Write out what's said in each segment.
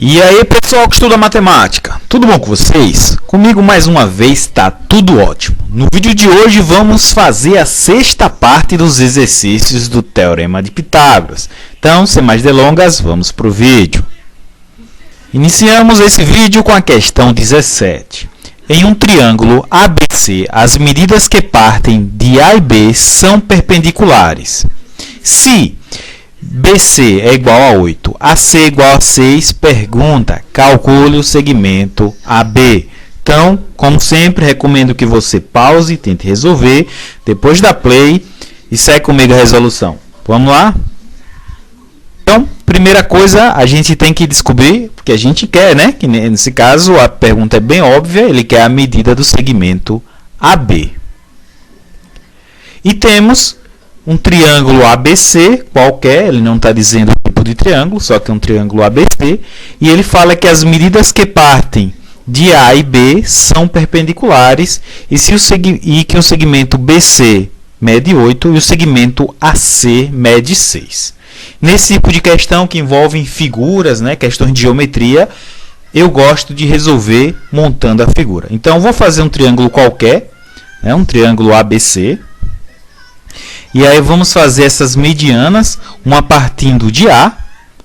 E aí, pessoal que estuda matemática, tudo bom com vocês? Comigo mais uma vez está tudo ótimo. No vídeo de hoje vamos fazer a sexta parte dos exercícios do Teorema de Pitágoras. Então, sem mais delongas, vamos para o vídeo. Iniciamos esse vídeo com a questão 17. Em um triângulo ABC, as medidas que partem de A e B são perpendiculares. Se BC é igual a 8, AC é igual a 6, pergunta, calcule o segmento AB. Então, como sempre, recomendo que você pause, tente resolver, depois dá play e segue comigo a resolução. Vamos lá? Então, primeira coisa, a gente tem que descobrir, porque a gente quer, né? Que nesse caso, a pergunta é bem óbvia, ele quer a medida do segmento AB. E temos um triângulo ABC qualquer, ele não está dizendo o tipo de triângulo, só que é um triângulo ABC, e ele fala que as medidas que partem de A e B são perpendiculares e que o segmento BC mede 8 e o segmento AC mede 6. Nesse tipo de questão que envolve figuras, né, questões de geometria, eu gosto de resolver montando a figura. Então, vou fazer um triângulo qualquer, né, um triângulo ABC. E aí vamos fazer essas medianas, uma partindo de A,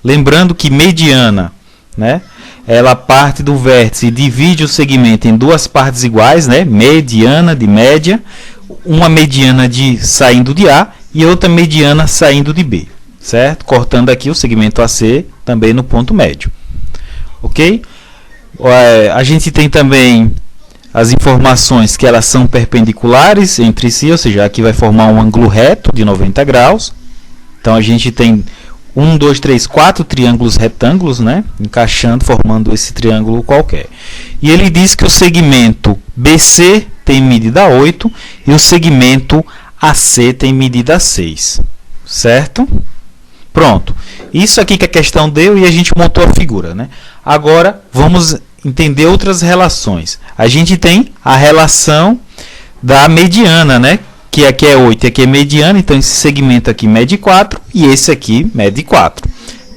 lembrando que mediana, né, ela parte do vértice e divide o segmento em duas partes iguais, né, mediana de média, uma mediana saindo de A e outra mediana saindo de B, certo? Cortando aqui o segmento AC também no ponto médio, ok? A gente tem também as informações que elas são perpendiculares entre si, ou seja, aqui vai formar um ângulo reto de 90 graus. Então, a gente tem 1, 2, 3, 4 triângulos retângulos, né, encaixando, formando esse triângulo qualquer. E ele diz que o segmento BC tem medida 8 e o segmento AC tem medida 6, certo? Pronto. Isso aqui que a questão deu e a gente montou a figura, né? Agora, vamos entender outras relações. A gente tem a relação da mediana, né? Que aqui é 8 e aqui é mediana, então esse segmento aqui mede 4 e esse aqui mede 4.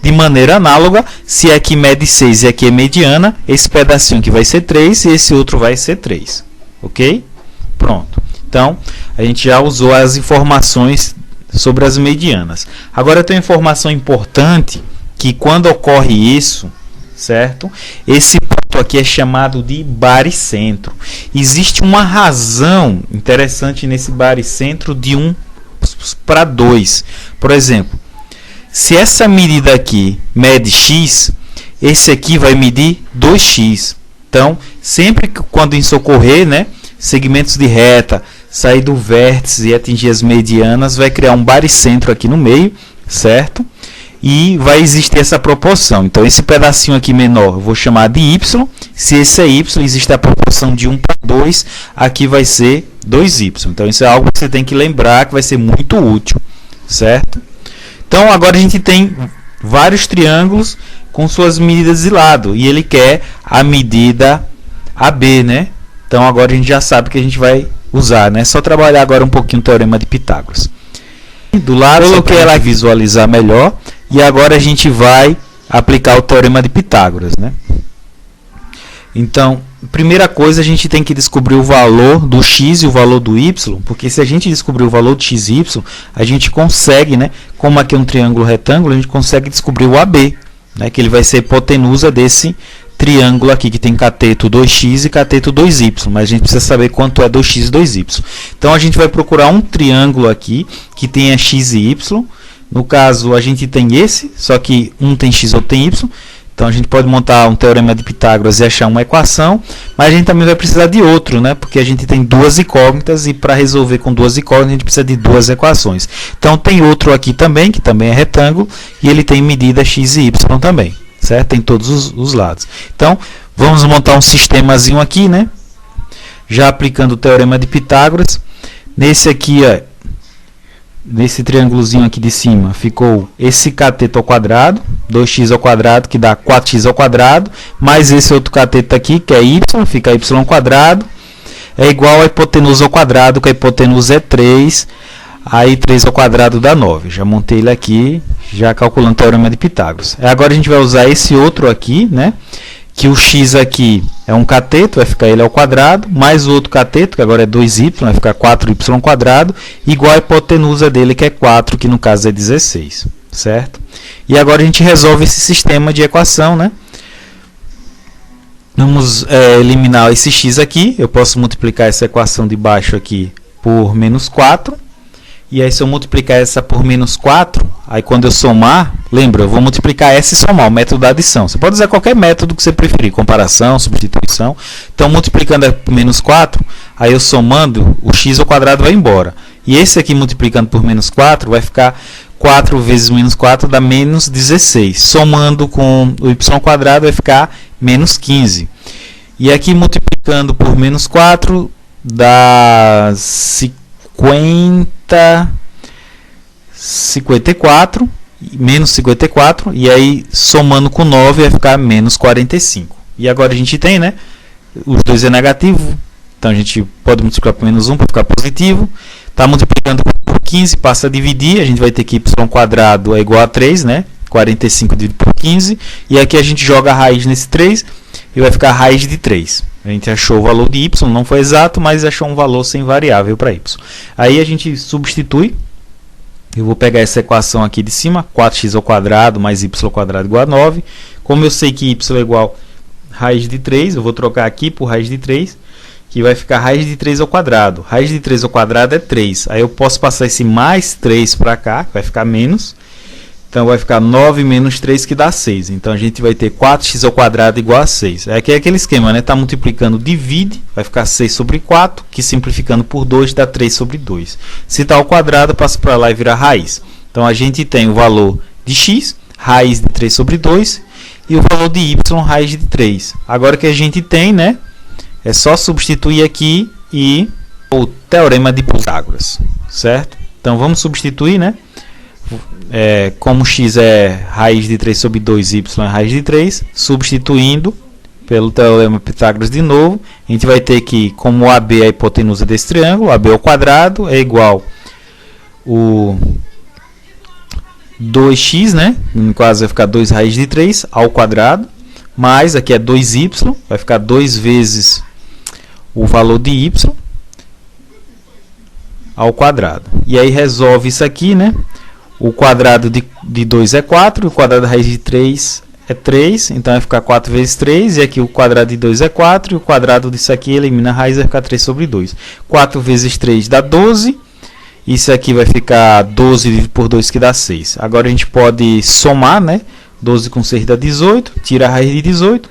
De maneira análoga, se aqui mede 6 e aqui é mediana, esse pedacinho aqui vai ser 3 e esse outro vai ser 3. Ok? Pronto. Então, a gente já usou as informações sobre as medianas. Agora tem uma informação importante que quando ocorre isso, certo? Esse ponto aqui é chamado de baricentro. Existe uma razão interessante nesse baricentro de 1 para 2. Por exemplo, se essa medida aqui mede x, esse aqui vai medir 2x. Então, sempre que quando isso ocorrer, né, segmentos de reta, sair do vértice e atingir as medianas, vai criar um baricentro aqui no meio, certo? E vai existir essa proporção. Então, esse pedacinho aqui menor eu vou chamar de y. Se esse é y, existe a proporção de 1 para 2. Aqui vai ser 2y. Então, isso é algo que você tem que lembrar, que vai ser muito útil, certo? Então, agora a gente tem vários triângulos com suas medidas de lado. E ele quer a medida AB, né? Então, agora a gente já sabe que a gente vai usar, né? É só trabalhar agora um pouquinho o Teorema de Pitágoras. Do lado, eu coloquei ela visualizar melhor. E agora a gente vai aplicar o Teorema de Pitágoras, né? Então, primeira coisa, a gente tem que descobrir o valor do x e o valor do y, porque se a gente descobrir o valor de x e y, a gente consegue, né? Como aqui é um triângulo retângulo, a gente consegue descobrir o AB, né? Que ele vai ser hipotenusa desse triângulo aqui, que tem cateto 2x e cateto 2y, mas a gente precisa saber quanto é 2x e 2y. Então, a gente vai procurar um triângulo aqui, que tenha x e y. No caso, a gente tem esse, só que um tem x, outro tem y. Então, a gente pode montar um Teorema de Pitágoras e achar uma equação, mas a gente também vai precisar de outro, né? Porque a gente tem duas incógnitas e para resolver com duas incógnitas, a gente precisa de duas equações. Então, tem outro aqui também, que também é retângulo, e ele tem medida x e y também, certo? Tem todos os lados. Então, vamos montar um sistemazinho aqui, né? Já aplicando o Teorema de Pitágoras. Nesse aqui, ó, nesse triângulozinho aqui de cima, ficou esse cateto ao quadrado, 2x ao quadrado, que dá 4x ao quadrado, mais esse outro cateto aqui, que é y, fica y ao quadrado, é igual a hipotenusa ao quadrado, que a hipotenusa é 3, Aí 3 ao quadrado dá 9. Já montei ele aqui, já calculando o teorema de Pitágoras. Agora a gente vai usar esse outro aqui, né? Que o x aqui é um cateto, vai ficar ele ao quadrado, mais o outro cateto, que agora é 2y, vai ficar 4y quadrado, igual a hipotenusa dele, que é 4, que no caso é 16, certo? E agora a gente resolve esse sistema de equação, né? Vamos eliminar esse x aqui, eu posso multiplicar essa equação de baixo aqui por menos 4, e aí se eu multiplicar essa por menos 4, aí quando eu somar, lembra, eu vou multiplicar essa e somar, o método da adição. Você pode usar qualquer método que você preferir, comparação, substituição. Então, multiplicando por menos 4, aí eu somando, o x ao quadrado vai embora. E esse aqui multiplicando por menos 4, vai ficar 4 vezes menos 4 dá menos 16. Somando com o y ao quadrado vai ficar menos 15. E aqui multiplicando por menos 4 dá 54, menos 54, e aí somando com 9 vai ficar menos 45. E agora a gente tem, né? Os dois é negativo, então a gente pode multiplicar por menos 1 para ficar positivo. Está multiplicando por 15, passa a dividir, a gente vai ter que y quadrado é igual a 3, né? 45 dividido por 15, e aqui a gente joga a raiz nesse 3 e vai ficar a raiz de 3. A gente achou o valor de y, não foi exato, mas achou um valor sem variável para y. Aí a gente substitui. Eu vou pegar essa equação aqui de cima, 4x ao quadrado mais y ao quadrado igual a 9. Como eu sei que y é igual a raiz de 3, eu vou trocar aqui por raiz de 3, que vai ficar raiz de 3 ao quadrado. Raiz de 3 ao quadrado é 3. Aí eu posso passar esse mais 3 para cá, que vai ficar menos. Então vai ficar 9 menos 3, que dá 6. Então a gente vai ter 4x ao quadrado igual a 6. Aqui é aquele esquema, né? Está multiplicando, divide, vai ficar 6 sobre 4, que simplificando por 2 dá 3 sobre 2. Se está ao quadrado, passa para lá e vira raiz. Então a gente tem o valor de x, raiz de 3 sobre 2, e o valor de y, raiz de 3. Agora que a gente tem, né? É só substituir aqui e o teorema de Pitágoras, certo? Então vamos substituir, né? Como x é raiz de 3 sobre 2, y é raiz de 3, substituindo pelo teorema de Pitágoras de novo, a gente vai ter que, como AB é a hipotenusa desse triângulo, AB ao quadrado é igual o 2x, né? No caso vai ficar 2 raiz de 3 ao quadrado, mais aqui é 2y, vai ficar 2 vezes o valor de y ao quadrado. E aí resolve isso aqui, né? O quadrado de 2 é 4, o quadrado da raiz de 3 é 3, então vai ficar 4 vezes 3, e aqui o quadrado de 2 é 4, e o quadrado disso aqui elimina a raiz, vai ficar 3 sobre 2. 4 vezes 3 dá 12, isso aqui vai ficar 12 dividido por 2, que dá 6. Agora a gente pode somar, né? 12 com 6 dá 18, tira a raiz de 18.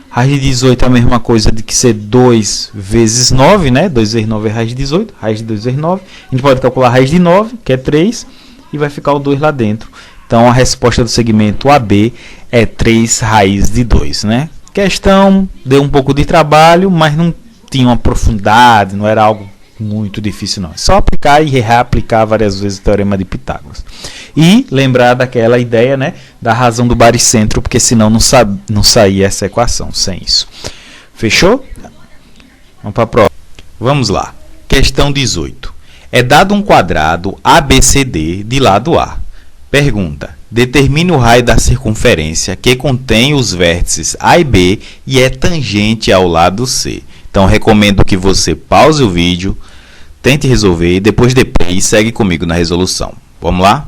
Raiz de 18 é a mesma coisa de que ser 2 vezes 9, né? 2 vezes 9 é raiz de 18, raiz de 2 vezes 9. A gente pode calcular a raiz de 9, que é 3, e vai ficar o 2 lá dentro. Então a resposta do segmento AB é 3 raiz de 2, né? Questão deu um pouco de trabalho, mas não tinha uma profundidade, não era algo muito difícil não. É só aplicar e reaplicar várias vezes o teorema de Pitágoras. E lembrar daquela ideia, né, da razão do baricentro, porque senão não saía essa equação sem isso. Fechou? Vamos para a prova. Vamos lá. Questão 18. É dado um quadrado ABCD de lado A. Pergunta: determine o raio da circunferência que contém os vértices A e B e é tangente ao lado C. Então, recomendo que você pause o vídeo, tente resolver e depois e segue comigo na resolução. Vamos lá?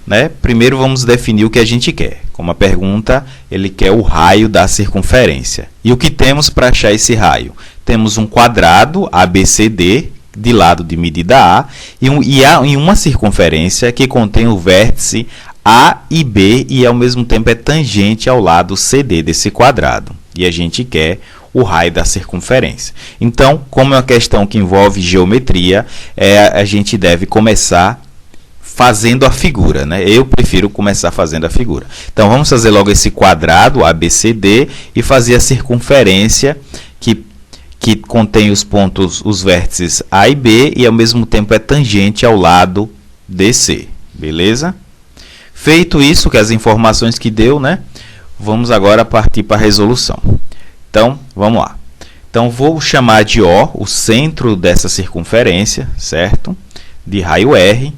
Né? Primeiro vamos definir o que a gente quer. Como a pergunta, ele quer o raio da circunferência. E o que temos para achar esse raio? Temos um quadrado ABCD de lado de medida A e uma circunferência que contém o vértice A e B e ao mesmo tempo é tangente ao lado CD desse quadrado. E a gente quer o raio da circunferência. Então, como é uma questão que envolve geometria, a gente deve começar fazendo a figura, né? Eu prefiro começar fazendo a figura. Então, vamos fazer logo esse quadrado ABCD e fazer a circunferência que contém os pontos, os vértices A e B e ao mesmo tempo é tangente ao lado DC. Beleza? Feito isso, que as informações que deu, né? Vamos agora partir para a resolução. Então, vamos lá. Então, vou chamar de O, o centro dessa circunferência, certo? de raio R.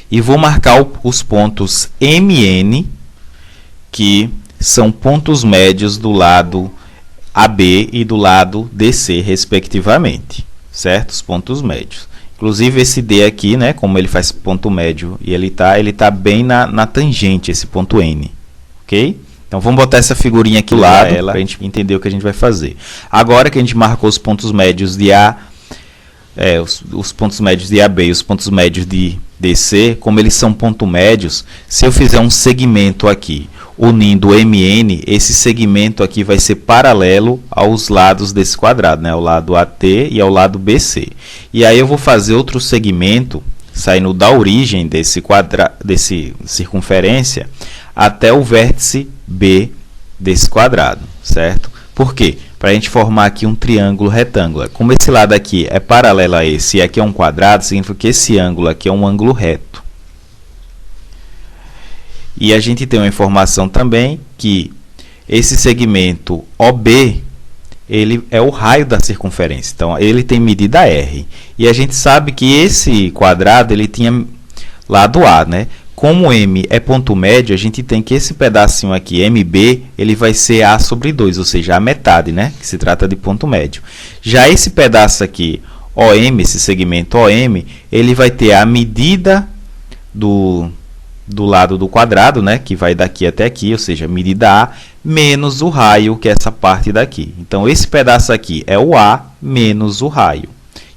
E vou marcar os pontos MN, que são pontos médios do lado AB e do lado DC, respectivamente, certo? Os pontos médios. Inclusive esse D aqui, né, como ele faz ponto médio e ele tá bem na tangente, esse ponto N, ok? Então vamos botar essa figurinha aqui do lado para a gente entender o que a gente vai fazer. Agora que a gente marcou os pontos médios de A, os pontos médios de AB e os pontos médios de DC, como eles são pontos médios, se eu fizer um segmento aqui unindo MN, esse segmento aqui vai ser paralelo aos lados desse quadrado, né? Ao lado AT e ao lado BC. E aí eu vou fazer outro segmento saindo da origem desse circunferência até o vértice B desse quadrado, certo? Por quê? Para a gente formar aqui um triângulo retângulo. Como esse lado aqui é paralelo a esse e aqui é um quadrado, significa que esse ângulo aqui é um ângulo reto. E a gente tem uma informação também que esse segmento OB, ele é o raio da circunferência. Então, ele tem medida R. E a gente sabe que esse quadrado, ele tinha lado A, né? Como M é ponto médio, a gente tem que esse pedacinho aqui, MB, ele vai ser A sobre 2, ou seja, a metade, né? Que se trata de ponto médio. Já esse pedaço aqui, OM, esse segmento OM, ele vai ter a medida do lado do quadrado, né? Que vai daqui até aqui, ou seja, medida A, menos o raio, que é essa parte daqui. Então, esse pedaço aqui é o A menos o raio.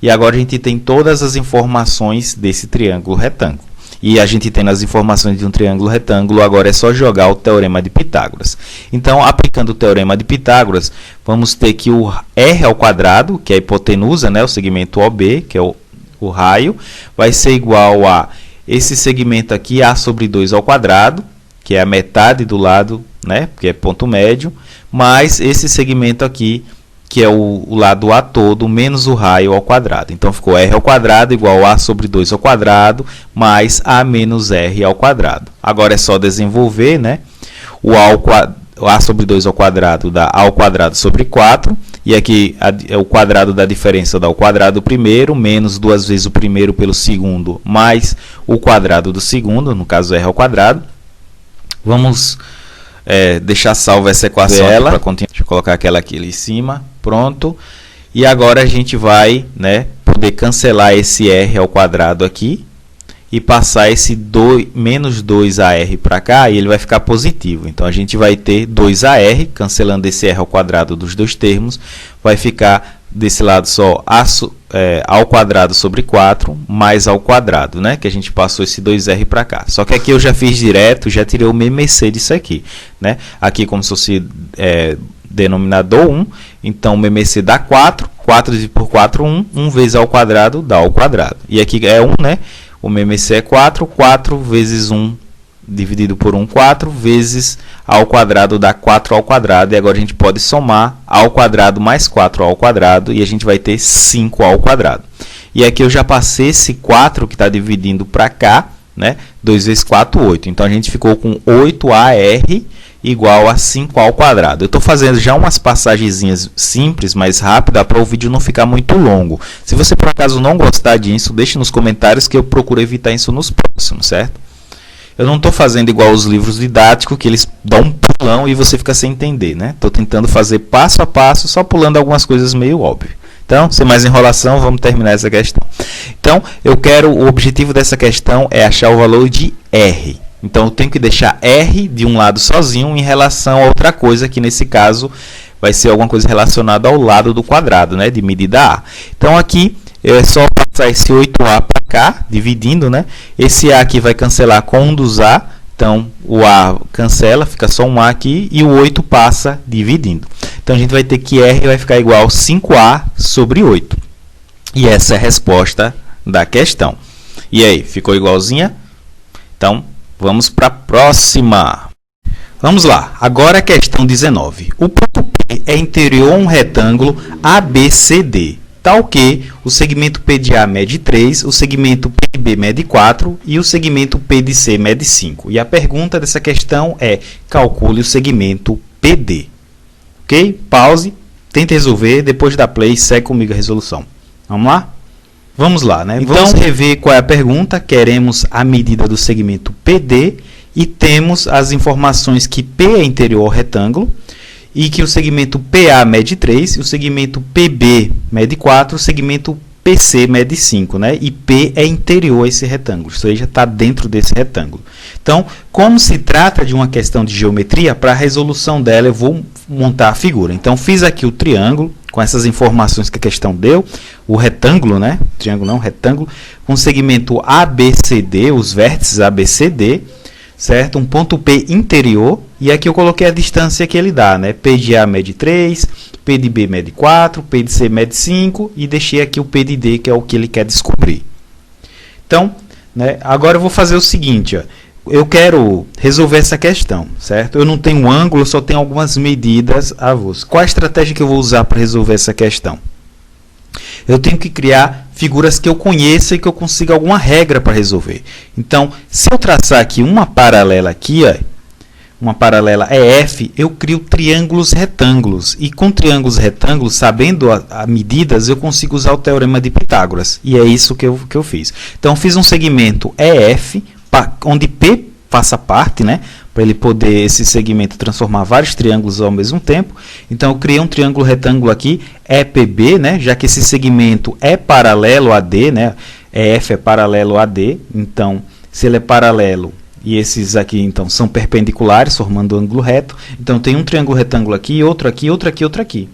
E agora a gente tem todas as informações desse triângulo retângulo. E a gente tem as informações de um triângulo retângulo, agora é só jogar o Teorema de Pitágoras. Então, aplicando o Teorema de Pitágoras, vamos ter que o R ao quadrado, que é a hipotenusa, né, o segmento OB, que é o raio, vai ser igual a esse segmento aqui, A sobre 2 ao quadrado, que é a metade do lado, né, que é ponto médio, mais esse segmento aqui, que é o lado A todo, menos o raio ao quadrado. Então, ficou R ao quadrado igual a sobre 2 ao quadrado, mais A menos R ao quadrado. Agora é só desenvolver, né? O A sobre 2 ao quadrado dá A ao quadrado sobre 4. E aqui o quadrado da diferença dá o quadrado do primeiro, menos 2 vezes o primeiro pelo segundo, mais o quadrado do segundo, no caso R ao quadrado. Vamos deixar salva essa equação para continuar. Deixa eu colocar aquela aqui em cima. Pronto. E agora a gente vai, né, poder cancelar esse R ao quadrado aqui e passar esse menos 2AR para cá e ele vai ficar positivo. Então, a gente vai ter 2AR, cancelando esse R ao quadrado dos dois termos, vai ficar desse lado só ao quadrado sobre 4 mais ao quadrado, né? Que a gente passou esse 2R para cá. Só que aqui eu já fiz direto, já tirei o MMC disso aqui, né? Aqui como se fosse denominador 1, então o MMC dá 4, 4 dividido por 4, 1, 1 vezes ao quadrado dá ao quadrado. E aqui é 1, né? O MMC é 4, 4 vezes 1 dividido por 1, 4, vezes a ao quadrado dá 4 ao quadrado. E agora a gente pode somar a ao quadrado mais 4 ao quadrado e a gente vai ter 5 ao quadrado. E aqui eu já passei esse 4 que está dividindo para cá, né? 2 vezes 4, 8. Então, a gente ficou com 8AR igual a 5 ao quadrado. Eu estou fazendo já umas passagenzinhas simples, mais rápidas, para o vídeo não ficar muito longo. Se você, por acaso, não gostar disso, deixe nos comentários que eu procuro evitar isso nos próximos, certo? Eu não estou fazendo igual os livros didáticos, que eles dão um pulão e você fica sem entender, né? Estou tentando fazer passo a passo, só pulando algumas coisas meio óbvias. Então, sem mais enrolação, vamos terminar essa questão. Então, o objetivo dessa questão é achar o valor de R. Então, eu tenho que deixar R de um lado sozinho em relação a outra coisa, que nesse caso vai ser alguma coisa relacionada ao lado do quadrado, né, de medida A. Então, aqui é só passar esse 8A para cá, dividindo, né? Esse A aqui vai cancelar com um dos A, então o A cancela, fica só um A aqui, e o 8 passa dividindo. Então, a gente vai ter que R vai ficar igual a 5A sobre 8. E essa é a resposta da questão. E aí, ficou igualzinha? Então, vamos para a próxima. Vamos lá. Agora a questão 19. O ponto P é interior a um retângulo ABCD, tal que o segmento P de A mede 3, o segmento P de B mede 4 e o segmento P de C mede 5. E a pergunta dessa questão é: calcule o segmento PD. Ok? Pause, tente resolver, depois da play, segue comigo a resolução. Vamos lá? Vamos lá, né? Então, vamos rever qual é a pergunta. Queremos a medida do segmento PD e temos as informações que P é interior ao retângulo e que o segmento PA mede 3, o segmento PB mede 4, o segmento PC mede 5, né? E P é interior a esse retângulo, ou seja, está dentro desse retângulo. Então, como se trata de uma questão de geometria, para a resolução dela eu vou montar a figura. Então, fiz aqui o triângulo, com essas informações que a questão deu, o retângulo, né? Triângulo não, retângulo, com segmento ABCD, os vértices ABCD, certo? Um ponto P interior, e aqui eu coloquei a distância que ele dá, né? P de A mede 3, P de B mede 4, P de C mede 5, e deixei aqui o P de D, que é o que ele quer descobrir. Então, né, agora eu vou fazer o seguinte, ó. Eu quero resolver essa questão, certo? Eu não tenho um ângulo, só tenho algumas medidas avulsas. Qual a estratégia que eu vou usar para resolver essa questão? Eu tenho que criar figuras que eu conheça e que eu consiga alguma regra para resolver. Então, se eu traçar aqui uma paralela aqui, ó, uma paralela EF, eu crio triângulos retângulos. E com triângulos retângulos, sabendo as medidas, eu consigo usar o teorema de Pitágoras. E é isso que eu fiz. Então, fiz um segmento EF, onde P faça parte, né? Para ele poder, esse segmento, transformar vários triângulos ao mesmo tempo. Então, eu criei um triângulo retângulo aqui, EPB, né? Já que esse segmento é paralelo a D, né? EF é paralelo a D. Então, se ele é paralelo e esses aqui, então, são perpendiculares, formando um ângulo reto. Então, tem um triângulo retângulo aqui, outro aqui, outro aqui, outro aqui.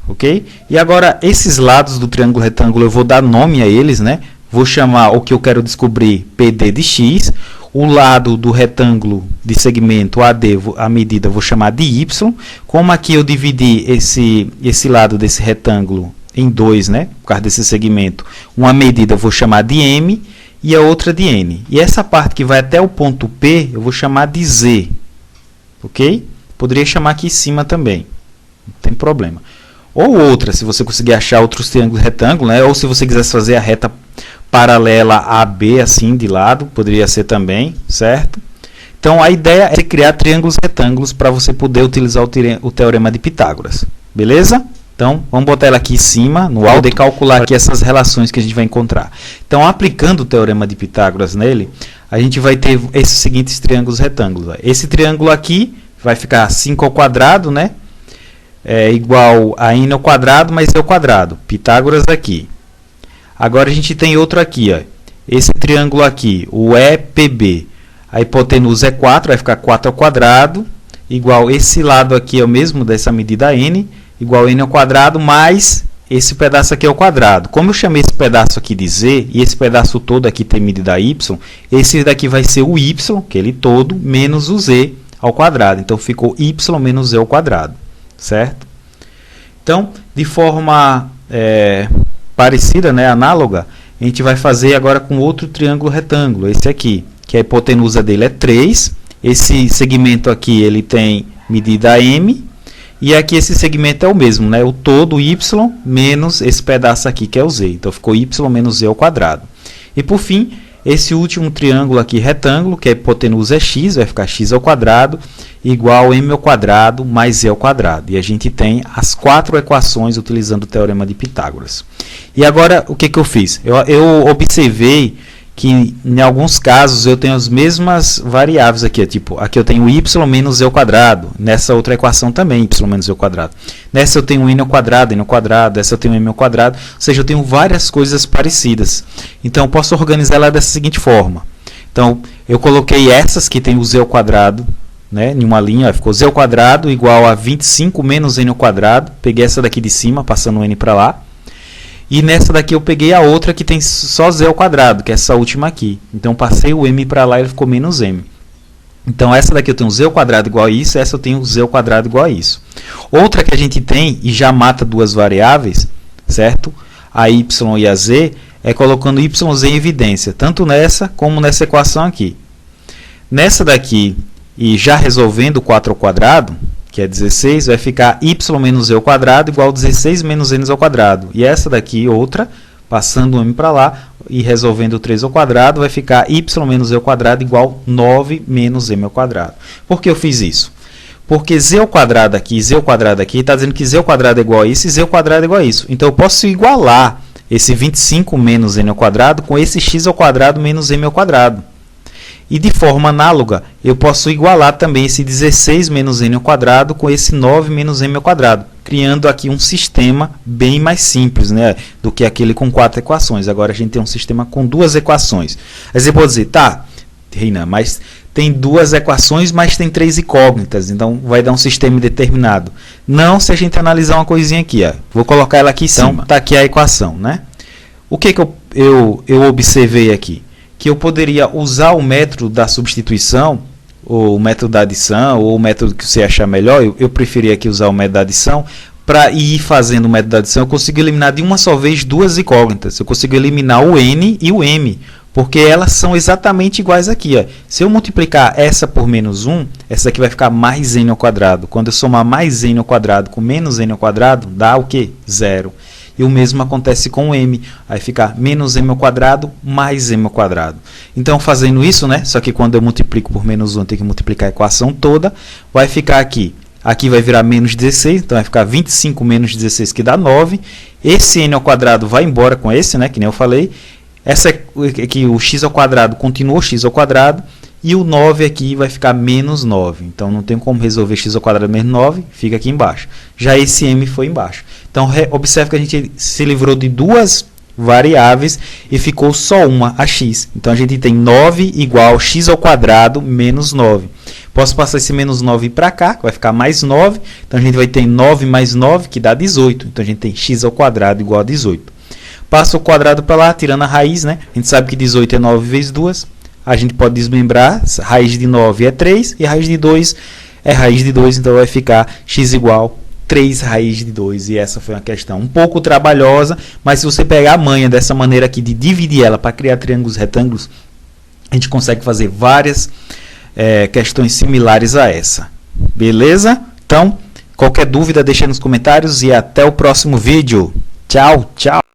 Ok? E agora, esses lados do triângulo retângulo, eu vou dar nome a eles, né? Vou chamar o que eu quero descobrir PD de X. O lado do retângulo de segmento AD, a medida, vou chamar de Y. Como aqui eu dividi esse lado desse retângulo em dois, né? Por causa desse segmento, uma medida eu vou chamar de M e a outra de N. E essa parte que vai até o ponto P, eu vou chamar de Z. Ok? Poderia chamar aqui em cima também. Não tem problema. Ou outra, se você conseguir achar outros triângulos retângulos, né? Ou se você quisesse fazer a reta paralela AB, assim, de lado, poderia ser também, certo? Então, a ideia é criar triângulos retângulos para você poder utilizar o teorema de Pitágoras. Beleza? Então, vamos botar ela aqui em cima, no alto, e calcular aqui essas relações que a gente vai encontrar. Então, aplicando o teorema de Pitágoras nele, a gente vai ter esses seguintes triângulos retângulos. Esse triângulo aqui vai ficar 5 ao quadrado, né? É igual a n ao quadrado mais e ao quadrado. Pitágoras aqui. Agora a gente tem outro aqui, ó. Esse triângulo aqui, o EPB. A hipotenusa é 4, vai ficar 4 ao quadrado, igual esse lado aqui é o mesmo dessa medida n, igual n ao quadrado, mais esse pedaço aqui ao quadrado. Como eu chamei esse pedaço aqui de z, e esse pedaço todo aqui tem medida y, esse daqui vai ser o y, aquele todo, menos o z ao quadrado. Então, ficou y menos z ao quadrado, certo? Então, de forma parecida, né, análoga, a gente vai fazer agora com outro triângulo retângulo, esse aqui, que a hipotenusa dele é 3, esse segmento aqui ele tem medida m, e aqui esse segmento é o mesmo, né, o todo y menos esse pedaço aqui que é o z, então ficou y menos z ao quadrado. E por fim, esse último triângulo aqui retângulo, que a hipotenusa é x, vai ficar x ao quadrado, igual a m ao quadrado mais z ao quadrado. E a gente tem as 4 equações utilizando o teorema de Pitágoras. E agora, o que eu fiz? Eu observei que, em alguns casos, eu tenho as mesmas variáveis aqui. Tipo, aqui eu tenho y menos z ao quadrado. Nessa outra equação também, y menos z ao quadrado. Nessa eu tenho n ao quadrado. Essa eu tenho m ao quadrado. Ou seja, eu tenho várias coisas parecidas. Então, eu posso organizar ela dessa seguinte forma. Então, eu coloquei essas que tem o z ao quadrado, né, em uma linha, ficou z ao quadrado igual a 25 menos n ao quadrado. Peguei essa daqui de cima, passando o n para lá. E nessa daqui eu peguei a outra que tem só z ao quadrado, que é essa última aqui. Então, passei o m para lá e ele ficou menos m. Então, essa daqui eu tenho z ao quadrado igual a isso, essa eu tenho z ao quadrado igual a isso. Outra que a gente tem, e já mata duas variáveis, certo? A y e a z, é colocando y e z em evidência, tanto nessa como nessa equação aqui. Nessa daqui, e já resolvendo 4 ao quadrado, que é 16, vai ficar y menos z ao quadrado igual a 16 menos n ao quadrado. E essa daqui, outra, passando o m para lá e resolvendo 3 ao quadrado, vai ficar y menos z ao quadrado igual a 9 menos m ao quadrado. Por que eu fiz isso? Porque z ao quadrado aqui e z ao quadrado aqui está dizendo que z ao quadrado é igual a isso e z ao quadrado é igual a isso. Então, eu posso igualar esse 25 menos n ao quadrado com esse x ao quadrado menos m ao quadrado. E de forma análoga, eu posso igualar também esse 16 menos n ao quadrado com esse 9 menos m ao quadrado, criando aqui um sistema bem mais simples, né, do que aquele com 4 equações. Agora a gente tem um sistema com 2 equações. Aí você pode dizer, tá, Reinan, mas tem 2 equações, mas tem 3 incógnitas, então vai dar um sistema indeterminado. Não, se a gente analisar uma coisinha aqui, ó. Vou colocar ela aqui em cima. Está aqui a equação, né? O que eu observei aqui? Que eu poderia usar o método da substituição, ou o método da adição, ou o método que você achar melhor. Eu preferia aqui usar o método da adição. Para ir fazendo o método da adição, eu consigo eliminar de uma só vez 2 incógnitas. Eu consigo eliminar o n e o m, porque elas são exatamente iguais aqui. Ó. Se eu multiplicar essa por menos 1, essa aqui vai ficar mais n ao quadrado. Quando eu somar mais n ao quadrado com menos n ao quadrado, dá o quê? 0. E o mesmo acontece com o m. Aí fica menos m ao quadrado mais m ao quadrado. Então, fazendo isso, né? Só que quando eu multiplico por menos 1, eu tenho que multiplicar a equação toda. Vai ficar aqui. Aqui vai virar menos 16, então vai ficar 25 menos 16, que dá 9. Esse n ao quadrado vai embora com esse, né? Que nem eu falei. Essa aqui, o x ao quadrado continua x ao quadrado. E o 9 aqui vai ficar menos 9. Então, não tem como resolver x ao quadrado menos 9, fica aqui embaixo. Já esse m foi embaixo. Então, observe que a gente se livrou de 2 variáveis e ficou só uma, a x. Então, a gente tem 9 igual x ao quadrado menos 9. Posso passar esse menos 9 para cá, que vai ficar mais 9. Então, a gente vai ter 9 mais 9, que dá 18. Então, a gente tem x ao quadrado igual a 18. Passa o quadrado para lá, tirando a raiz, né? A gente sabe que 18 é 9 vezes 2. A gente pode desmembrar, raiz de 9 é 3, e raiz de 2 é raiz de 2, então vai ficar x igual 3 raiz de 2. E essa foi uma questão um pouco trabalhosa, mas se você pegar a manha dessa maneira aqui de dividir ela para criar triângulos retângulos, a gente consegue fazer várias questões similares a essa. Beleza? Então, qualquer dúvida deixa nos comentários e até o próximo vídeo. Tchau, tchau!